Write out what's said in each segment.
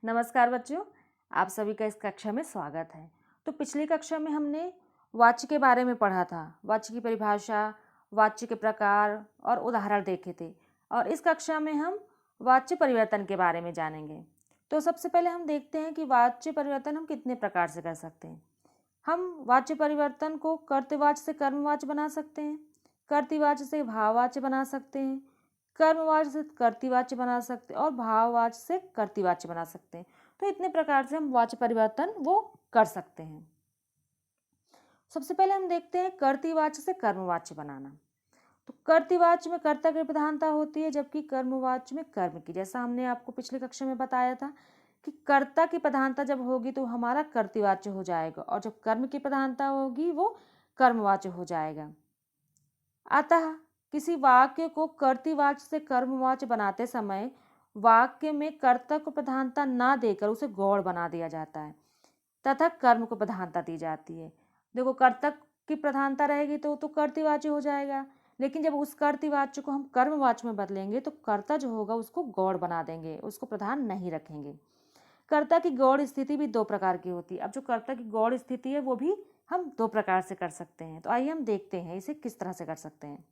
नमस्कार बच्चों, आप सभी का इस कक्षा में स्वागत है। तो पिछली कक्षा में हमने वाच्य के बारे में पढ़ा था। वाच्य की परिभाषा, वाच्य के प्रकार और उदाहरण देखे थे। और इस कक्षा में हम वाच्य परिवर्तन के बारे में जानेंगे। तो सबसे पहले हम देखते हैं कि वाच्य परिवर्तन हम कितने प्रकार से कर सकते हैं। हम वाच्य परिवर्तन को कर्तवाच्य से कर्मवाच्य बना सकते हैं, कर्तृवाच्य से भाववाच्य बना सकते हैं, कर्मवाच्य से कर्तृवाच्य बना सकते हैं और भाववाच्य से कर्तृवाच्य बना सकते हैं। तो इतने प्रकार से हम वाच्य परिवर्तन वो कर सकते हैं। सबसे पहले हम देखते हैं कर्तृवाच्य से कर्मवाच्य बनाना। तो कर्तृवाच्य में कर्ता की प्रधानता होती है, जबकि कर्मवाच्य में कर्म की। जैसा हमने आपको पिछले कक्षा में बताया था कि कर्ता की प्रधानता जब होगी तो हमारा कर्तृवाच्य हो जाएगा, और जब कर्म की प्रधानता होगी वो कर्मवाच्य हो जाएगा। अतः किसी वाक्य को कर्तृवाच्य से कर्मवाच्य बनाते समय वाक्य में कर्ता को प्रधानता ना देकर उसे गौण बना दिया जाता है तथा कर्म को प्रधानता दी जाती है। देखो, कर्ता की प्रधानता रहेगी तो कर्तृवाच्य हो जाएगा, लेकिन जब उस कर्तृवाच्य को हम कर्मवाच्य में बदलेंगे तो कर्ता जो होगा उसको गौण बना देंगे, उसको प्रधान नहीं रखेंगे। कर्ता की गौण स्थिति भी दो प्रकार की होती है। अब जो कर्ता की गौण स्थिति है वो भी हम दो प्रकार से कर सकते हैं। तो आइए हम देखते हैं इसे किस तरह से कर सकते हैं।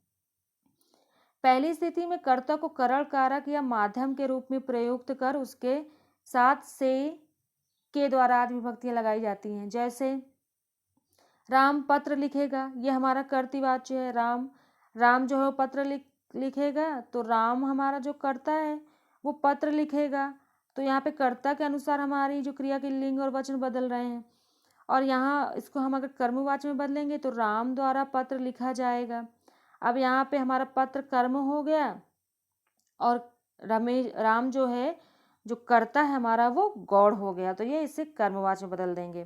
पहली स्थिति में कर्ता को करण कारक या माध्यम के रूप में प्रयुक्त कर उसके साथ से के द्वारा आदि विभक्तियां लगाई जाती हैं। जैसे राम पत्र लिखेगा, ये हमारा कर्तृवाच्य है। राम जो है पत्र लिखेगा, तो राम हमारा जो कर्ता है वो पत्र लिखेगा। तो यहाँ पे कर्ता के अनुसार हमारी जो क्रिया के लिंग और वचन बदल रहे हैं। और यहाँ इसको हम अगर कर्मवाच्य में बदलेंगे तो राम द्वारा पत्र लिखा जाएगा। अब यहाँ पे हमारा पत्र कर्म हो गया और राम जो है जो कर्ता है हमारा वो गौण हो गया। तो ये इसे कर्मवाच्य में बदल देंगे।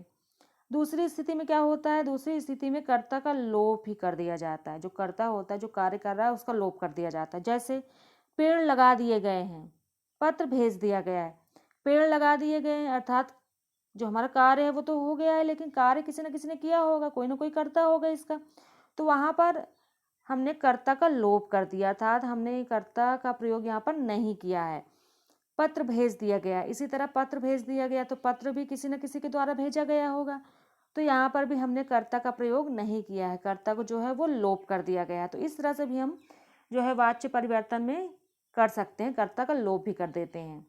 दूसरी स्थिति में क्या होता है, दूसरी स्थिति में कर्ता का लोप ही कर दिया जाता है। जो कर्ता होता है, जो कार्य कर रहा है, उसका लोप कर दिया जाता है। जैसे पेड़ लगा दिए गए हैं, पत्र भेज दिया गया है। पेड़ लगा दिए गए हैं अर्थात जो हमारा कार्य है वो तो हो गया है, लेकिन कार्य किसी न किसी ने किया होगा, कोई ना कोई कर्ता होगा इसका। तो वहां पर हमने कर्ता का लोप कर दिया था, हमने कर्ता का प्रयोग यहाँ पर नहीं किया है। पत्र भेज दिया गया, इसी तरह पत्र भेज दिया गया तो पत्र भी किसी न किसी के द्वारा भेजा गया होगा। तो यहाँ पर भी हमने कर्ता का प्रयोग नहीं किया है, कर्ता को जो है वो लोप कर दिया गया है। तो इस तरह से भी हम जो है वाच्य परिवर्तन में कर सकते हैं, कर्ता का लोप भी कर देते हैं।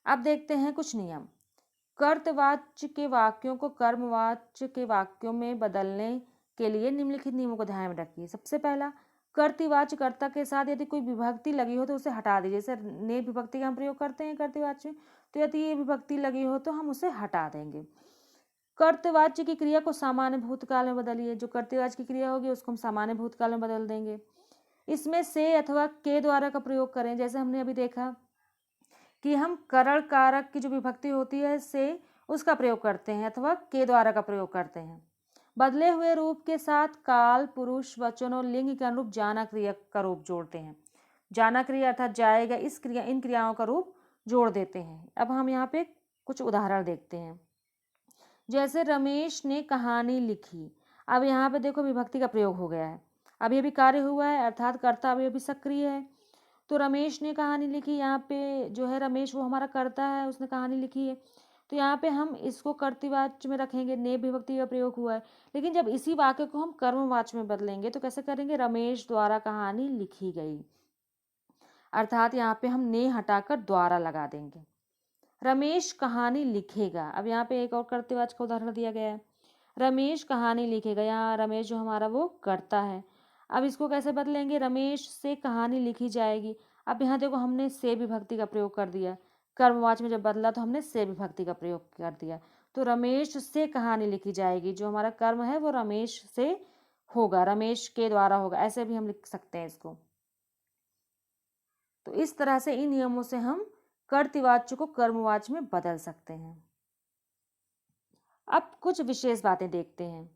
अब देखते हैं कुछ नियम। कर्तवाच्य के वाक्यों को कर्मवाच्य के वाक्यों में बदलने के लिए निम्नलिखित नियमों को ध्यान में रखिए। सबसे पहला, कर्तृवाच्य कर्ता के साथ यदि कोई विभक्ति लगी हो तो उसे हटा दीजिए। जैसे ने विभक्ति का हम प्रयोग करते हैं कर्तृवाच्य में, तो यदि ये विभक्ति लगी हो तो हम उसे हटा देंगे। कर्तवाच्य की क्रिया को सामान्य भूतकाल में बदलिए। जो कर्तवाच्य की क्रिया होगी उसको हम सामान्य भूतकाल में बदल देंगे। इसमें से अथवा के द्वारा का प्रयोग करें। जैसे हमने अभी देखा कि हम करण कारक की जो विभक्ति होती है से उसका प्रयोग करते हैं अथवा के द्वारा का प्रयोग करते हैं। बदले हुए रूप के साथ काल, पुरुष, वचन और लिंग के अनुरूप जाना क्रिया का रूप जोड़ते हैं। जाना क्रिया अर्थात जाएगा, इन क्रियाओं का रूप जोड़ देते हैं। अब हम यहाँ पे कुछ उदाहरण देखते हैं। जैसे रमेश ने कहानी लिखी। अब यहाँ पे देखो विभक्ति का प्रयोग हो गया है, अभी अभी कार्य हुआ है अर्थात कर्ता अभी अभी सक्रिय है। तो रमेश ने कहानी लिखी, यहाँ पे जो है रमेश वो हमारा कर्ता है, उसने कहानी लिखी है। तो यहाँ पे हम इसको कर्तृवाच्य में रखेंगे, ने विभक्ति का प्रयोग हुआ है। लेकिन जब इसी वाक्य को हम कर्मवाच्य में बदलेंगे तो कैसे करेंगे, रमेश द्वारा कहानी लिखी गई, अर्थात यहाँ पे हम ने हटाकर द्वारा लगा देंगे। रमेश कहानी लिखेगा। अब यहाँ पे एक और कर्तृवाच्य का उदाहरण दिया गया है, रमेश कहानी लिखेगा। यहाँ रमेश जो हमारा वो कर्ता है। अब इसको कैसे बदलेंगे, रमेश से कहानी लिखी जाएगी। अब यहाँ देखो हमने से विभक्ति का प्रयोग कर दिया, कर्मवाच्य में जब बदला तो हमने से विभक्ति का प्रयोग कर दिया। तो रमेश से कहानी लिखी जाएगी, जो हमारा कर्म है वो रमेश से होगा, रमेश के द्वारा होगा, ऐसे भी हम लिख सकते हैं इसको। तो इस तरह से इन नियमों से हम कर्तृवाच्य को कर्मवाच्य में बदल सकते हैं। अब कुछ विशेष बातें देखते हैं।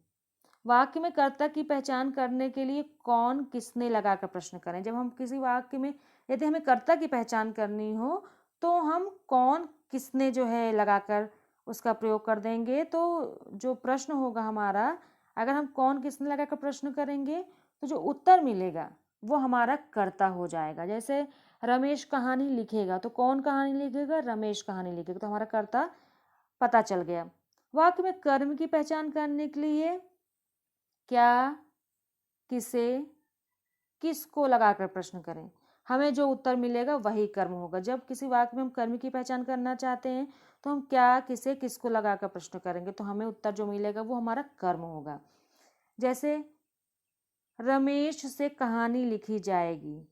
वाक्य में कर्ता की पहचान करने के लिए कौन किसने लगाकर प्रश्न करें। जब हम किसी वाक्य में यदि हमें कर्ता की पहचान करनी हो तो हम कौन किसने जो है लगाकर उसका प्रयोग कर देंगे। तो जो प्रश्न होगा हमारा, अगर हम कौन किसने लगाकर प्रश्न करेंगे तो जो उत्तर मिलेगा वो हमारा कर्ता हो जाएगा। जैसे रमेश कहानी लिखेगा, तो कौन कहानी लिखेगा? रमेश कहानी लिखेगा। तो हमारा कर्ता पता चल गया। वाक्य में कर्म की पहचान करने के लिए क्या, किसे, किसको लगाकर प्रश्न करें। हमें जो उत्तर मिलेगा वही कर्म होगा। जब किसी वाक्य में हम कर्म की पहचान करना चाहते हैं तो हम क्या, किसे, किसको लगाकर प्रश्न करेंगे, तो हमें उत्तर जो मिलेगा वो हमारा कर्म होगा। जैसे रमेश से कहानी लिखी जाएगी,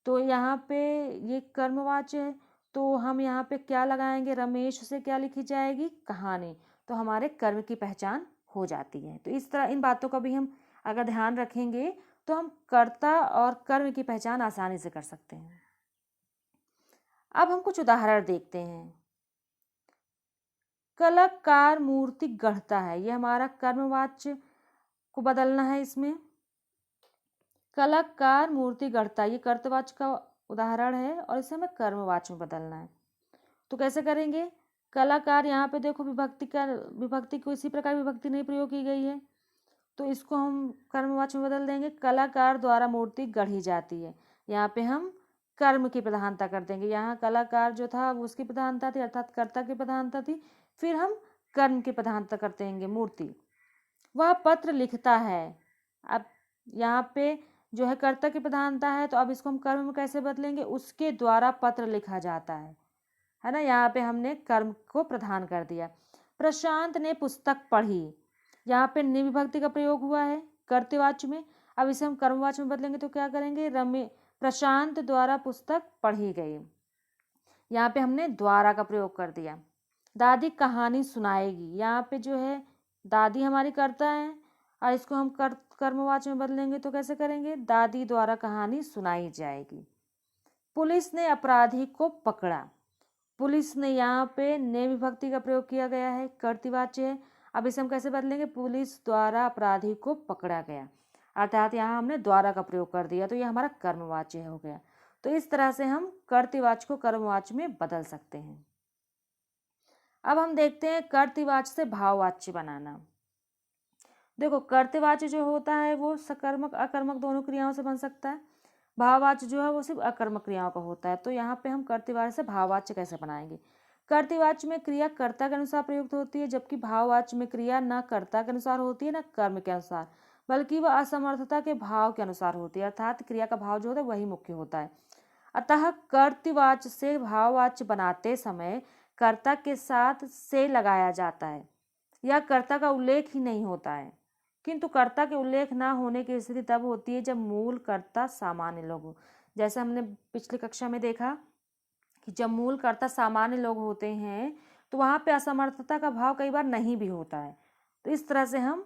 तो यहाँ पे ये कर्मवाच्य है, तो हम यहाँ पे क्या लगाएंगे? रमेश से क्या लिखी जाएगी? कहानी। तो हमारे कर्म की पहचान हो जाती है। तो इस तरह इन बातों का भी हम अगर ध्यान रखेंगे तो हम कर्ता और कर्म की पहचान आसानी से कर सकते हैं। अब हम कुछ उदाहरण देखते हैं। कलाकार मूर्ति गढ़ता है, यह हमारा कर्मवाच्य को बदलना है। इसमें कलाकार मूर्ति गढ़ता, ये कर्तवाच्य का उदाहरण है और इसे हमें कर्मवाच्य में बदलना है। तो कैसे करेंगे? कलाकार, यहाँ पे देखो विभक्ति को इसी प्रकार विभक्ति नहीं प्रयोग की गई है, तो इसको हम कर्मवाच्य में बदल देंगे। कलाकार द्वारा मूर्ति गढ़ी जाती है, यहाँ पे हम कर्म की प्रधानता कर देंगे। यहाँ कलाकार जो था वो उसकी प्रधानता थी, अर्थात कर्ता की प्रधानता थी, फिर हम कर्म की प्रधानता कर देंगे, मूर्ति। वह पत्र लिखता है, अब यहाँ पे जो है कर्ता की प्रधानता है, तो अब इसको हम कर्म में कैसे बदलेंगे? उसके द्वारा पत्र लिखा जाता है ना। यहाँ पे हमने कर्म को प्रधान कर दिया। प्रशांत ने पुस्तक पढ़ी, यहाँ पे ने विभक्ति का प्रयोग हुआ है कर्तवाच्य में। अब इसे हम कर्मवाच्य में बदलेंगे तो क्या करेंगे? प्रशांत द्वारा पुस्तक पढ़ी गई, यहाँ पे हमने द्वारा का प्रयोग कर दिया। दादी कहानी सुनाएगी, यहाँ पे जो है दादी हमारी कर्ता है और इसको हम कर्मवाच्य में बदलेंगे तो कैसे करेंगे? दादी द्वारा कहानी सुनाई जाएगी। पुलिस ने अपराधी को पकड़ा, पुलिस ने, यहाँ पे ने विभक्ति का प्रयोग किया गया है, कर्तवाच्य है। अब इसे हम कैसे बदलेंगे? पुलिस द्वारा अपराधी को पकड़ा गया, अर्थात यहाँ हमने द्वारा का प्रयोग कर दिया, तो यह हमारा कर्मवाच्य हो गया। तो इस तरह से हम कर्तवाच्य को कर्मवाच्य में बदल सकते हैं। अब हम देखते हैं कर्तवाच्य से भाववाच्य बनाना। देखो कर्तवाच्य जो होता है वो सकर्मक अकर्मक दोनों क्रियाओं से बन सकता है, भाववाच्य जो है वो सिर्फ अकर्मक क्रियाओं का होता है। तो यहाँ पे हम कर्तवाच्य से भाववाच्य कैसे बनाएंगे? कर्तवाच्य में क्रिया कर्ता के अनुसार प्रयुक्त होती है, जबकि भाववाच्य में क्रिया न कर्ता के अनुसार होती है न कर्म के अनुसार, बल्कि वह असमर्थता के भाव के अनुसार होती है, अर्थात क्रिया का भाव जो होता है वही मुख्य होता है। अतः कर्तवाच्य से भाववाच्य बनाते समय कर्ता के साथ से लगाया जाता है या कर्ता का उल्लेख ही नहीं होता है, किंतु कर्ता के उल्लेख ना होने की स्थिति तब होती है जब मूल कर्ता सामान्य लोग हो। जैसे हमने पिछली कक्षा में देखा कि जब मूल कर्ता सामान्य लोग होते हैं तो वहाँ पे असमर्थता का भाव कई बार नहीं भी होता है। तो इस तरह से हम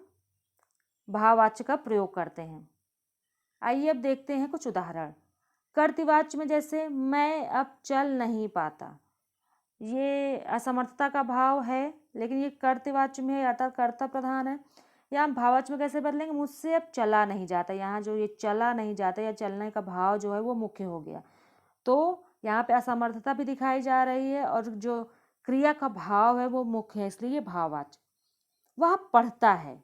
भाववाच्य का प्रयोग करते हैं। आइए अब देखते हैं कुछ उदाहरण। कर्तवाच्य में जैसे मैं अब चल नहीं पाता, ये असमर्थता का भाव है, लेकिन ये कर्तवाच्य में है अर्थात कर्ता प्रधान है। या हम भाववाच्य में कैसे बदलेंगे? मुझसे अब चला नहीं जाता, यहाँ जो ये चला नहीं जाता या चलने का भाव जो है वो मुख्य हो गया, तो यहाँ पे असमर्थता भी दिखाई जा रही है और जो क्रिया का भाव है वो मुख्य है, इसलिए भाववाच्य। वह पढ़ता है,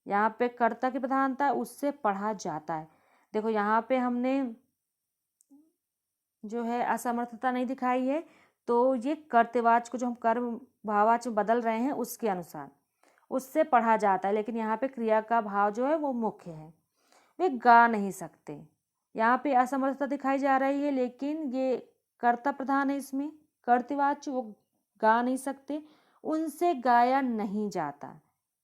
यहाँ पे कर्ता की प्रधानता है, उससे पढ़ा जाता है। देखो यहाँ पे हमने जो है असमर्थता नहीं दिखाई है, तो ये कर्तवाच्य को जो हम कर्म भाववाच्य में बदल रहे हैं उसके अनुसार, उससे पढ़ा जाता है, लेकिन यहाँ पे क्रिया का भाव जो है वो मुख्य है। वे गा नहीं सकते, यहाँ पे असमर्थता दिखाई जा रही है, लेकिन ये कर्ता प्रधान है, इसमें कर्तवाच्य, वो गा नहीं सकते। उनसे गाया नहीं जाता,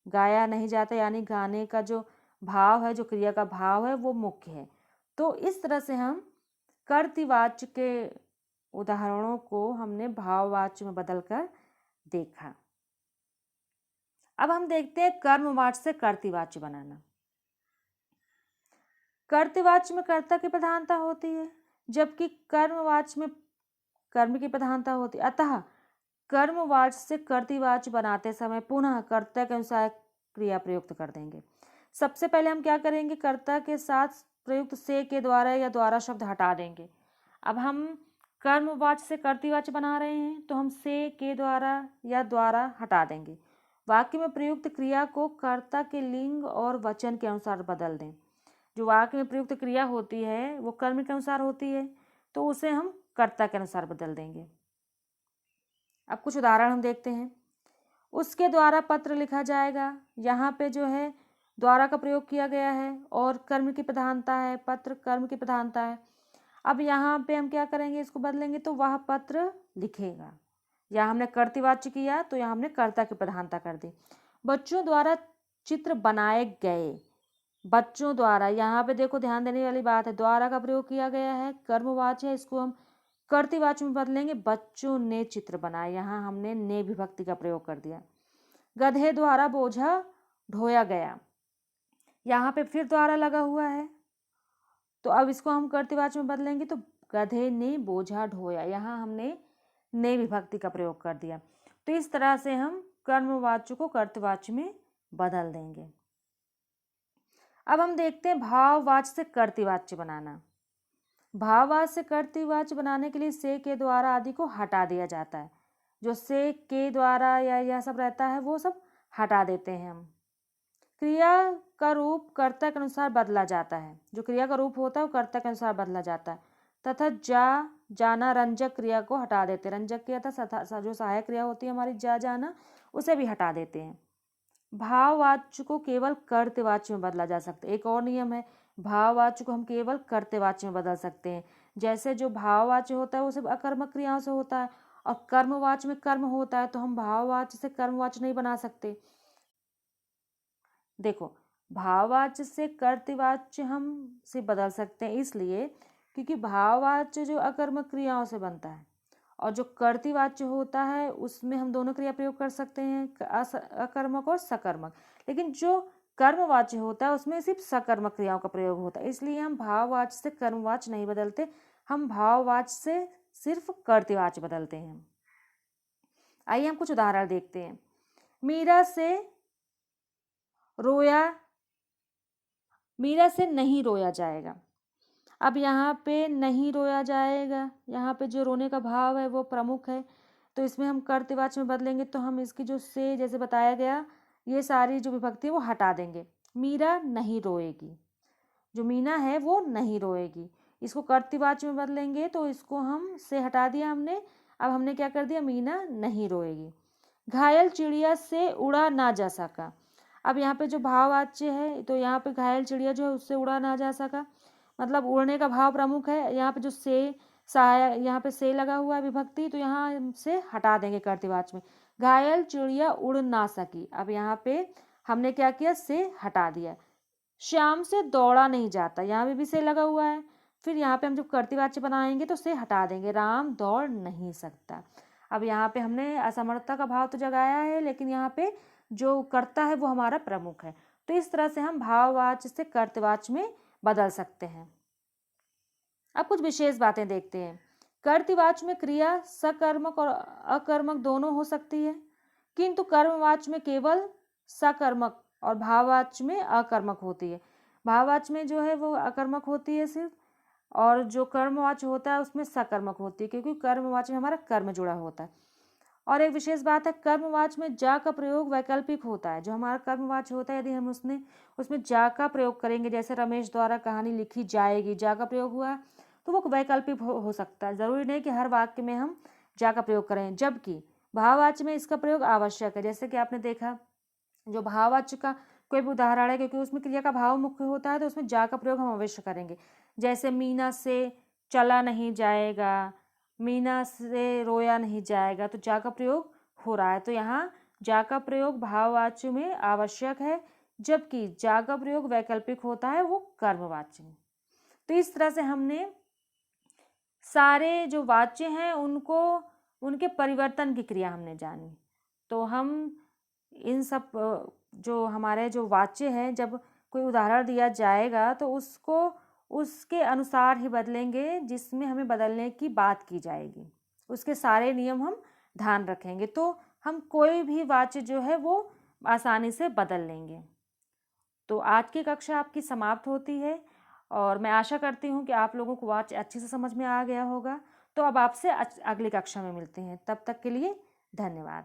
गाया नहीं जाता यानी गाने का जो भाव है, जो क्रिया का भाव है वो मुख्य है। तो इस तरह से हम कर्तवाच्य के उदाहरणों को हमने भाववाच्य में बदलकर देखा। अब हम देखते हैं कर्मवाच्य से कर्तवाच्य बनाना। कर्तवाच्य में कर्ता की प्रधानता होती है, जबकि कर्मवाच्य में कर्म की प्रधानता होती है। अतः कर्मवाच्य से कर्तवाच्य बनाते समय पुनः कर्ता के अनुसार क्रिया प्रयुक्त कर देंगे। सबसे पहले हम क्या करेंगे? कर्ता के साथ प्रयुक्त से के द्वारा या द्वारा शब्द हटा देंगे। अब हम कर्मवाच्य से कर्तवाच्य बना रहे हैं तो हम से के द्वारा या द्वारा हटा देंगे। वाक्य में प्रयुक्त क्रिया को कर्ता के लिंग और वचन के अनुसार बदल दें। जो वाक्य में प्रयुक्त क्रिया होती है वो कर्म के अनुसार होती है, तो उसे हम कर्ता के अनुसार बदल देंगे। अब कुछ उदाहरण हम देखते हैं। उसके द्वारा पत्र लिखा जाएगा, यहाँ पे जो है द्वारा का प्रयोग किया गया है और कर्म की प्रधानता है, पत्र कर्म की प्रधानता है। अब यहाँ पे हम क्या करेंगे, इसको बदलेंगे तो वह पत्र लिखेगा। यहाँ हमने कर्तृवाच्य किया तो यहाँ हमने कर्ता की प्रधानता कर दी। बच्चों द्वारा चित्र बनाए गए, बच्चों द्वारा, यहाँ पे देखो ध्यान देने वाली बात है, द्वारा का प्रयोग किया गया है, कर्मवाच्य है, इसको हम कर्तृवाच्य में बदलेंगे। बच्चों ने चित्र बनाए, यहाँ हमने ने विभक्ति का प्रयोग कर दिया। गधे द्वारा बोझा ढोया गया, यहाँ पे फिर द्वारा लगा हुआ है, तो अब इसको हम कर्तृवाच्य में बदलेंगे तो गधे ने बोझा ढोया, यहाँ हमने ने विभक्ति का प्रयोग कर दिया। तो इस तरह से हम कर्मवाच्य को कर्तृवाच्य में बदल देंगे। अब हम देखते हैं भाववाच्य से कर्तृवाच्य बनाना। भाववाच्य से कर्तृवाच्य बनाने के लिए से, के, द्वारा आदि को हटा दिया जाता है। जो से, के, द्वारा या यह सब रहता है वो सब हटा देते हैं हम। क्रिया का रूप कर्ता के अनुसार बदला जाता है, जो क्रिया का रूप होता है वो कर्ता के अनुसार बदला जाता है। तथा जा, जाना, रंजक क्रिया को हटा देते हैं। रंजक क्रिया था जो सहायक क्रिया होती है हमारी, जा, जाना, उसे भी हटा देते हैं। भाववाच्य को केवल कर्तृवाच्य में बदला जा सकता है। एक और नियम है, भाववाच्य को हम केवल कर्तृवाच्य में बदल सकते हैं। जैसे जो भाववाच्य होता है वो सिर्फ अकर्मक क्रियाओं से होता है और कर्मवाच्य में कर्म होता है, तो हम भाववाच्य से कर्मवाच्य नहीं बना सकते। देखो, भाववाच्य से कर्तृवाच्य हम से बदल सकते हैं इसलिए क्योंकि भाववाच्य जो अकर्मक क्रियाओं से बनता है और जो कर्तृवाच्य होता है उसमें हम दोनों क्रिया प्रयोग कर सकते हैं, अकर्मक और सकर्मक। लेकिन जो कर्मवाच्य होता है उसमें सिर्फ सकर्मक क्रियाओं का प्रयोग होता है, इसलिए हम भाववाच्य से कर्मवाच्य नहीं बदलते, हम भाववाच्य से सिर्फ कर्तृवाच्य बदलते हैं। आइए हम कुछ उदाहरण देखते हैं। मीरा से रोया, मीरा से नहीं रोया जाएगा। अब यहाँ पे नहीं रोया जाएगा, यहाँ पे जो रोने का भाव है वो प्रमुख है, तो इसमें हम कर्तृवाच्य में बदलेंगे तो हम इसकी जो से जैसे बताया गया ये सारी जो विभक्ति है वो हटा देंगे। मीरा नहीं रोएगी, जो मीना है वो नहीं रोएगी, इसको कर्तृवाच्य में बदलेंगे तो इसको हम से हटा दिया हमने। अब हमने क्या कर दिया, मीना नहीं रोएगी। घायल चिड़िया से उड़ा ना जा सका। अब यहाँ पे जो भाववाच्य है तो यहाँ पे घायल चिड़िया जो है उससे उड़ा ना जा सका, मतलब उड़ने का भाव प्रमुख है। यहाँ पे जो से सहायक, यहाँ पे से लगा हुआ है विभक्ति, तो यहाँ से हटा देंगे कर्तृवाच्य में। घायल चिड़िया उड़ ना सकी, अब यहाँ पे हमने क्या किया, से हटा दिया। श्याम से दौड़ा नहीं जाता, यहाँ भी से लगा हुआ है, फिर यहाँ पे हम जब कर्तृवाच्य बनाएंगे तो से हटा देंगे, राम दौड़ नहीं सकता। अब यहाँ पे हमने असमर्थता का भाव तो जगाया है लेकिन यहाँ पे जो कर्ता है वो हमारा प्रमुख है। तो इस तरह से हम भाववाच्य से कर्तृवाच्य में बदल सकते हैं। अब कुछ विशेष बातें देखते हैं। कर्तृवाच्य में क्रिया सकर्मक और अकर्मक दोनों हो सकती है, किंतु कर्मवाच्य में केवल सकर्मक और भाववाच्य में अकर्मक होती है। भाववाच्य में जो है वो अकर्मक होती है सिर्फ, और जो कर्मवाच्य होता है उसमें सकर्मक होती है, क्योंकि कर्मवाच्य में हमारा कर्म जुड़ा होता है। और एक विशेष बात है, कर्मवाच्य में जा का प्रयोग वैकल्पिक होता है। जो हमारा कर्मवाच्य होता है यदि हम उसमें जा का प्रयोग करेंगे, जैसे रमेश द्वारा कहानी लिखी जाएगी, जा का प्रयोग हुआ तो वो वैकल्पिक हो सकता है, जरूरी नहीं कि हर वाक्य में हम जा का प्रयोग करें। जबकि भाववाच्य में इसका प्रयोग आवश्यक है। जैसे कि आपने देखा जो भाववाच्य का कोई भी उदाहरण है, क्योंकि उसमें क्रिया का भाव मुख्य होता है तो उसमें जा का प्रयोग हम अवश्य करेंगे। जैसे मीना से चला नहीं जाएगा, मीना से रोया नहीं जाएगा, तो जा का प्रयोग हो रहा है, तो यहाँ जा का प्रयोग भाववाच्य में आवश्यक है, जबकि जा का प्रयोग वैकल्पिक होता है वो कर्मवाच्य में। तो इस तरह से हमने सारे जो वाच्य हैं उनको, उनके परिवर्तन की क्रिया हमने जानी। तो हम इन सब जो हमारे जो वाच्य हैं, जब कोई उदाहरण दिया जाएगा तो उसको उसके अनुसार ही बदलेंगे जिसमें हमें बदलने की बात की जाएगी, उसके सारे नियम हम ध्यान रखेंगे, तो हम कोई भी वाच्य जो है वो आसानी से बदल लेंगे। तो आज की कक्षा आपकी समाप्त होती है और मैं आशा करती हूँ कि आप लोगों को वाच्य अच्छे से समझ में आ गया होगा। तो अब आपसे अगली कक्षा में मिलते हैं, तब तक के लिए धन्यवाद।